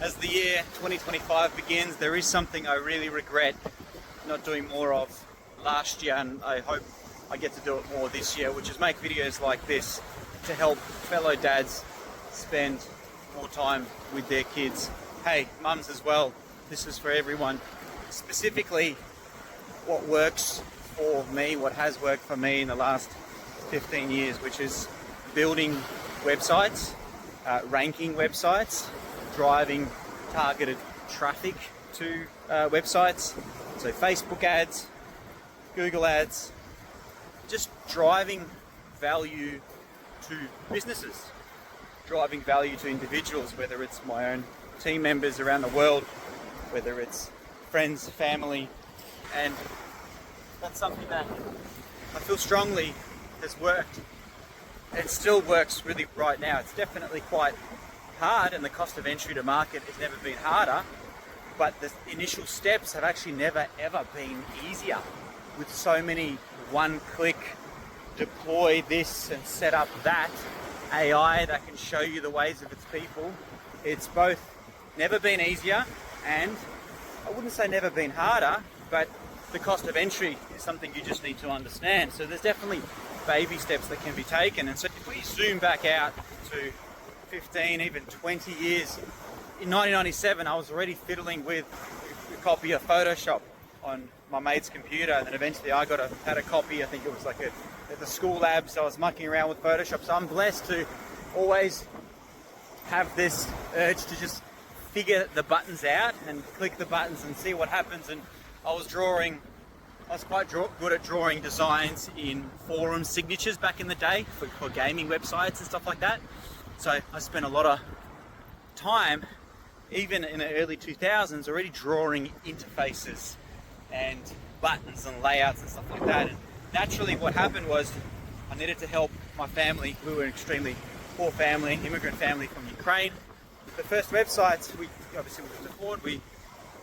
As the year 2025 begins, there is something I really regret not doing more of last year, and I hope I get to do it more this year, which is make videos like this to help fellow dads spend more time with their kids. Hey, mums as well, this is for everyone. Specifically, what works for me, what has worked for me in the last 15 years, which is building websites, ranking websites, driving targeted traffic to websites, so Facebook ads, Google ads, just driving value to businesses, driving value to individuals, whether it's my own team members around the world, whether it's friends, family, and that's something that I feel strongly has worked. It still works really right now. It's definitely quite hard, and the cost of entry to market has never been harder, but the initial steps have actually never ever been easier. With so many one-click deploy this and set up that AI that can show you the ways of its people, it's both never been easier and I wouldn't say never been harder, but the cost of entry is something you just need to understand. So there's definitely baby steps that can be taken. And so if we zoom back out to 15, even 20 years, in 1997 I was already fiddling with a copy of Photoshop on my mate's computer, and then eventually I had a copy. I think it was like at the school lab, so I was mucking around with Photoshop. So I'm blessed to always have this urge to just figure the buttons out and click the buttons and see what happens. And I was quite good at drawing designs in forum signatures back in the day for gaming websites and stuff like that. So I spent a lot of time, even in the early 2000s, already drawing interfaces and buttons and layouts and stuff like that. And naturally what happened was I needed to help my family. We were an extremely poor family, immigrant family from Ukraine. The first websites, we obviously couldn't afford.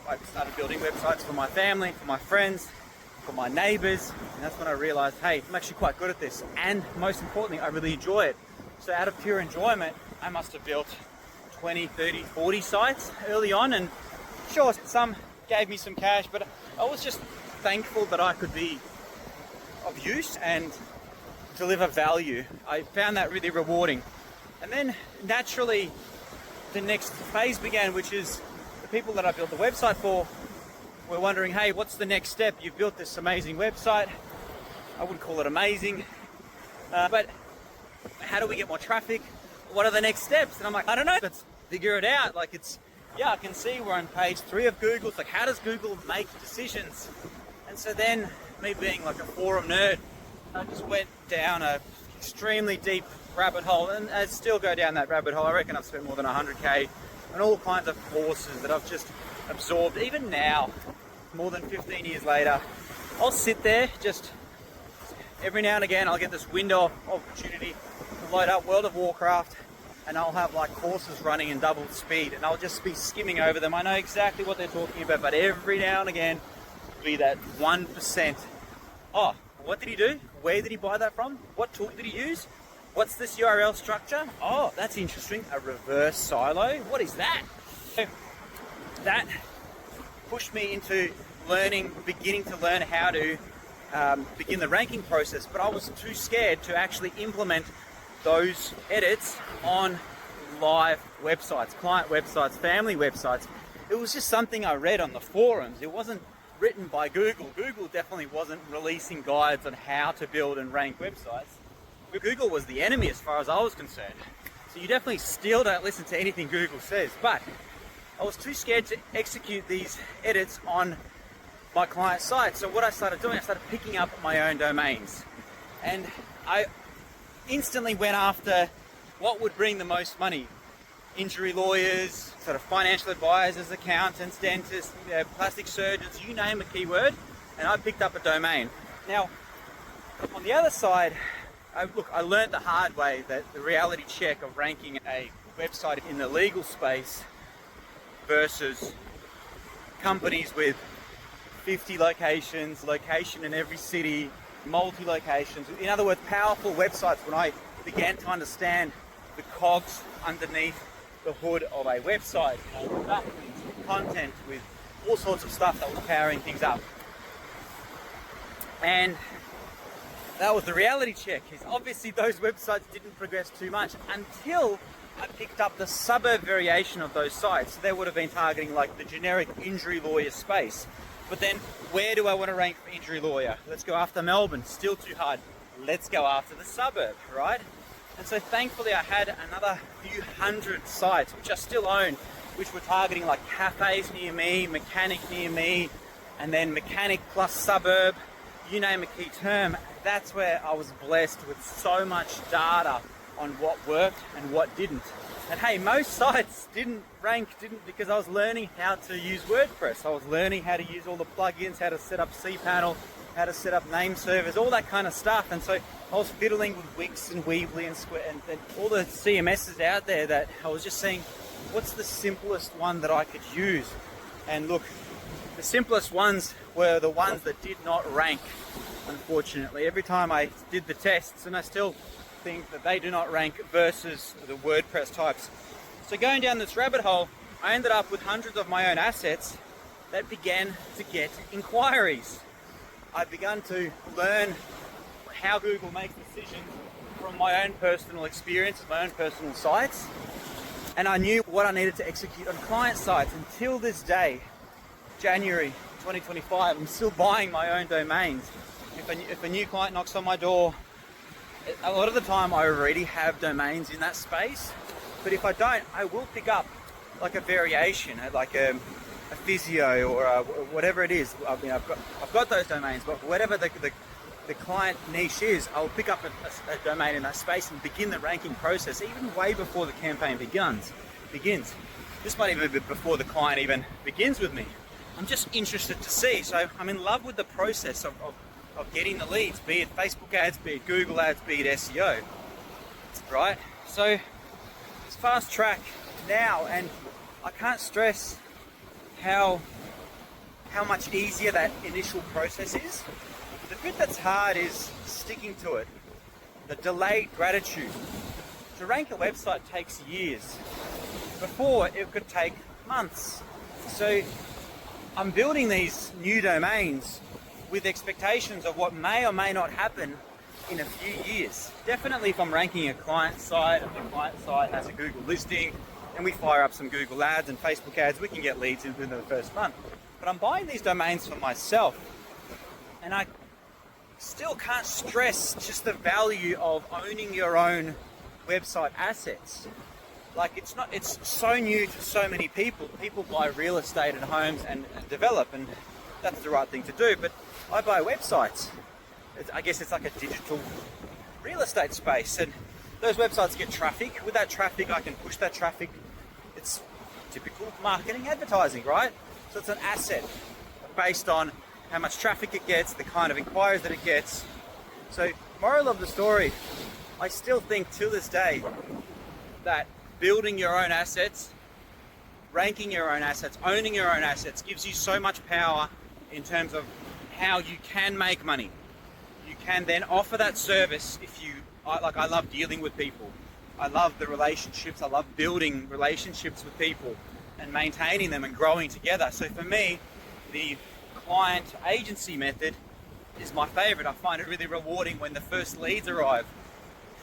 I started building websites for my family, for my friends, for my neighbors, and that's when I realized, hey, I'm actually quite good at this, and most importantly, I really enjoy it. So out of pure enjoyment, I must have built 20, 30, 40 sites early on, and sure, some gave me some cash, but I was just thankful that I could be of use and deliver value. I found that really rewarding. And then naturally, the next phase began, which is the people that I built the website for were wondering, hey, what's the next step? You've built this amazing website. I wouldn't call it amazing, but how do we get more traffic? What are the next steps? And I'm like, I don't know, let's figure it out. Like I can see we're on page 3 of Google. It's like, how does Google make decisions? And so then, me being like a forum nerd, I just went down a extremely deep rabbit hole, and I still go down that rabbit hole. I reckon I've spent more than 100K on all kinds of courses that I've just absorbed. Even now, more than 15 years later, I'll sit there, just every now and again I'll get this window of opportunity to load up World of Warcraft, and I'll have like courses running in double speed, and I'll just be skimming over them. I know exactly what they're talking about, but every now and again be that 1%. Oh, what did he do? Where did he buy that from? What tool did he use? What's this URL structure? Oh, that's interesting. A reverse silo. What is that? So that pushed me into beginning to learn how to begin the ranking process, but I was too scared to actually implement those edits on live websites, client websites, family websites. It was just something I read on the forums. It wasn't written by Google. Google definitely wasn't releasing guides on how to build and rank websites. Google was the enemy as far as I was concerned. So you definitely still don't listen to anything Google says, but I was too scared to execute these edits on my client site. So what I started doing, I started picking up my own domains, and I instantly went after what would bring the most money. Injury lawyers, sort of financial advisors, accountants, dentists, plastic surgeons, you name a keyword, and I picked up a domain. Now, on the other side, I learned the hard way that the reality check of ranking a website in the legal space versus companies with 50 locations, location in every city, multi-locations. In other words, powerful websites. When I began to understand the cogs underneath the hood of a website, with backlinks, with content, with all sorts of stuff that was powering things up. And that was the reality check, is obviously those websites didn't progress too much until I picked up the suburb variation of those sites. So they would have been targeting like the generic injury lawyer space. But then where do I want to rank for injury lawyer? Let's go after Melbourne, still too hard. Let's go after the suburb, right? And so thankfully I had another few hundred sites, which I still own, which were targeting like cafes near me, mechanic near me, and then mechanic plus suburb, you name a key term. That's where I was blessed with so much data on what worked and what didn't. And hey, most sites didn't because I was learning how to use WordPress. I was learning how to use all the plugins, how to set up cPanel, how to set up name servers, all that kind of stuff. And so I was fiddling with Wix and Weebly and Square and all the CMSs out there that I was just saying, what's the simplest one that I could use? And look, the simplest ones were the ones that did not rank, unfortunately. Every time I did the tests, and I still think that they do not rank versus the WordPress types. So going down this rabbit hole, I ended up with hundreds of my own assets that began to get inquiries. I've begun to learn how Google makes decisions from my own personal experience, my own personal sites, and I knew what I needed to execute on client sites. Until this day, January 2025, I'm still buying my own domains. If a new client knocks on my door, a lot of the time I already have domains in that space, but if I don't, I will pick up like a variation, like a physio or whatever it is. I mean, I've got those domains, but whatever the client niche is, I'll pick up a domain in that space and begin the ranking process even way before the campaign begins. This might even be before the client even begins with me. I'm just interested to see. So I'm in love with the process of getting the leads, be it Facebook ads, be it Google ads, be it SEO, right? So it's fast track now, and I can't stress how much easier that initial process is. The bit that's hard is sticking to it, the delayed gratitude. To rank a website takes years. Before, it could take months. So I'm building these new domains with expectations of what may or may not happen in a few years. Definitely if I'm ranking a client site and the client site has a Google listing and we fire up some Google ads and Facebook ads, we can get leads within the first month. But I'm buying these domains for myself, and I still can't stress just the value of owning your own website assets. Like it's so new to so many people. People buy real estate and homes and develop, and that's the right thing to do. But I buy websites. I guess it's like a digital real estate space, and those websites get traffic. With that traffic, I can push that traffic. It's typical marketing, advertising, right? So it's an asset based on how much traffic it gets, the kind of inquiries that it gets. So moral of the story, I still think to this day that building your own assets, ranking your own assets, owning your own assets gives you so much power in terms of how you can make money. You can then offer that service I love dealing with people. I love the relationships. I love building relationships with people and maintaining them and growing together. So for me, the client agency method is my favorite. I find it really rewarding when the first leads arrive.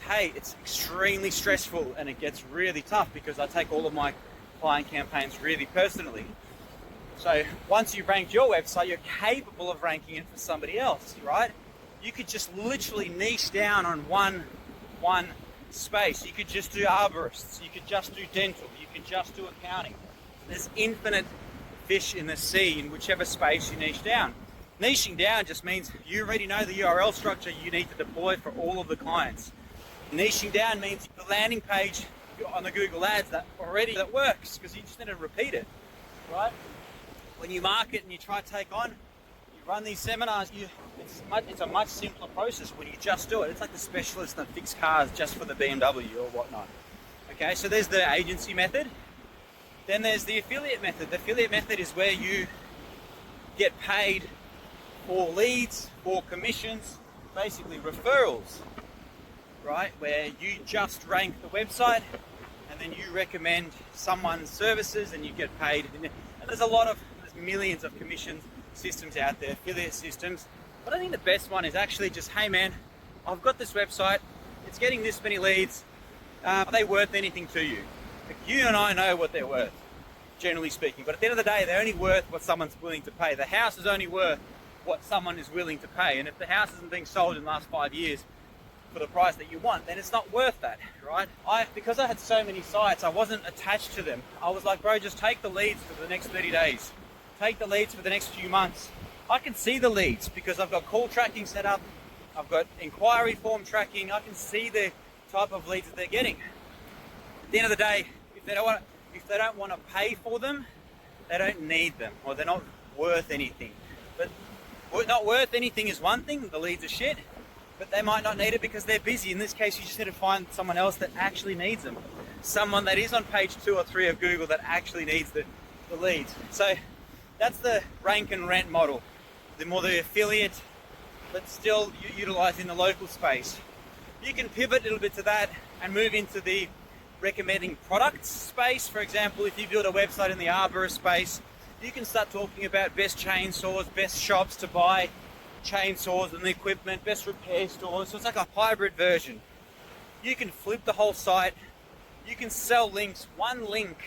Hey, it's extremely stressful and it gets really tough because I take all of my client campaigns really personally. So once you've ranked your website, you're capable of ranking it for somebody else, right? You could just literally niche down on one space. You could just do arborists, you could just do dental, you could just do accounting. There's infinite fish in the sea in whichever space you niche down. Niching down just means you already know the URL structure you need to deploy for all of the clients. Niching down means the landing page on the Google ads that works, because you just need to repeat it, right? When you market and you try to take on, you run these seminars, it's a much simpler process when you just do it. It's like the specialist that fix cars just for the BMW or whatnot. Okay, so there's the agency method. Then there's the affiliate method. The affiliate method is where you get paid for leads, for commissions, basically referrals, right? Where you just rank the website and then you recommend someone's services and you get paid. And there's millions of commission systems out there, affiliate systems. But I think the best one is actually just, hey man, I've got this website, it's getting this many leads, are they worth anything to you? Like, you and I know what they're worth, generally speaking, but at the end of the day, they're only worth what someone's willing to pay. The house is only worth what someone is willing to pay, and if the house isn't being sold in the last 5 years for the price that you want, then it's not worth that, right? Because I had so many sites, I wasn't attached to them. I was like, bro, just take the leads for the next 30 days. Take the leads for the next few months. I can see the leads because I've got call tracking set up. I've got inquiry form tracking. I can see the type of leads that they're getting. At the end of the day, if they don't want to pay for them, they don't need them, or they're not worth anything. But not worth anything is one thing. The leads are shit. But they might not need it because they're busy. In this case, you just need to find someone else that actually needs them. Someone that is on page 2 or 3 of Google that actually needs the leads. So that's the rank and rent model. The more the affiliate, but still utilizing the local space. You can pivot a little bit to that and move into the recommending products space. For example, if you build a website in the arborist space, you can start talking about best chainsaws, best shops to buy chainsaws and the equipment, best repair stores. So it's like a hybrid version. You can flip the whole site. You can sell links. One link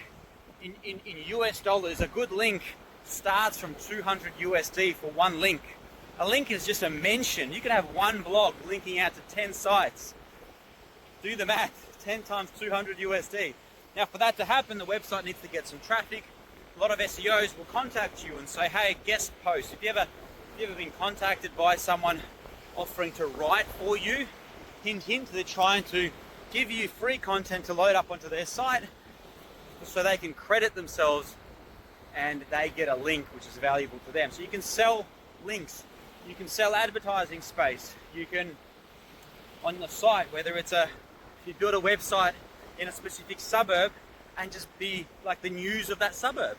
in US dollars, a good link starts from 200 USD for one link. A link is just a mention. You can have one blog linking out to 10 sites. Do the math, 10 times 200 USD. Now for that to happen, the website needs to get some traffic. A lot of SEOs will contact you and say, hey, guest post. If you ever been contacted by someone offering to write for you, hint, they're trying to give you free content to load up onto their site so they can credit themselves and they get a link which is valuable to them. So you can sell links, you can sell advertising space, you can, on the site, whether it's if you build a website in a specific suburb and just be like the news of that suburb,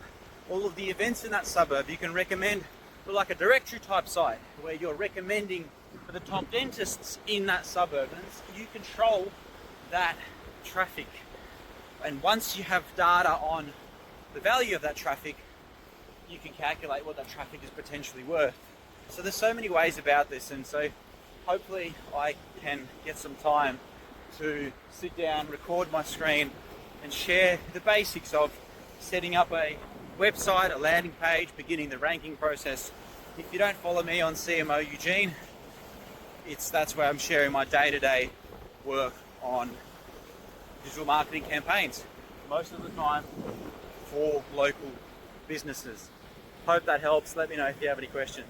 all of the events in that suburb, you can recommend like a directory type site where you're recommending for the top dentists in that suburb, and you control that traffic. And once you have data on the value of that traffic, you can calculate what that traffic is potentially worth. So there's so many ways about this, and so hopefully I can get some time to sit down, record my screen and share the basics of setting up a website, a landing page, beginning the ranking process. If you don't follow me on CMO Eugene, that's where I'm sharing my day-to-day work on digital marketing campaigns, most of the time for local businesses. Hope that helps. Let me know if you have any questions.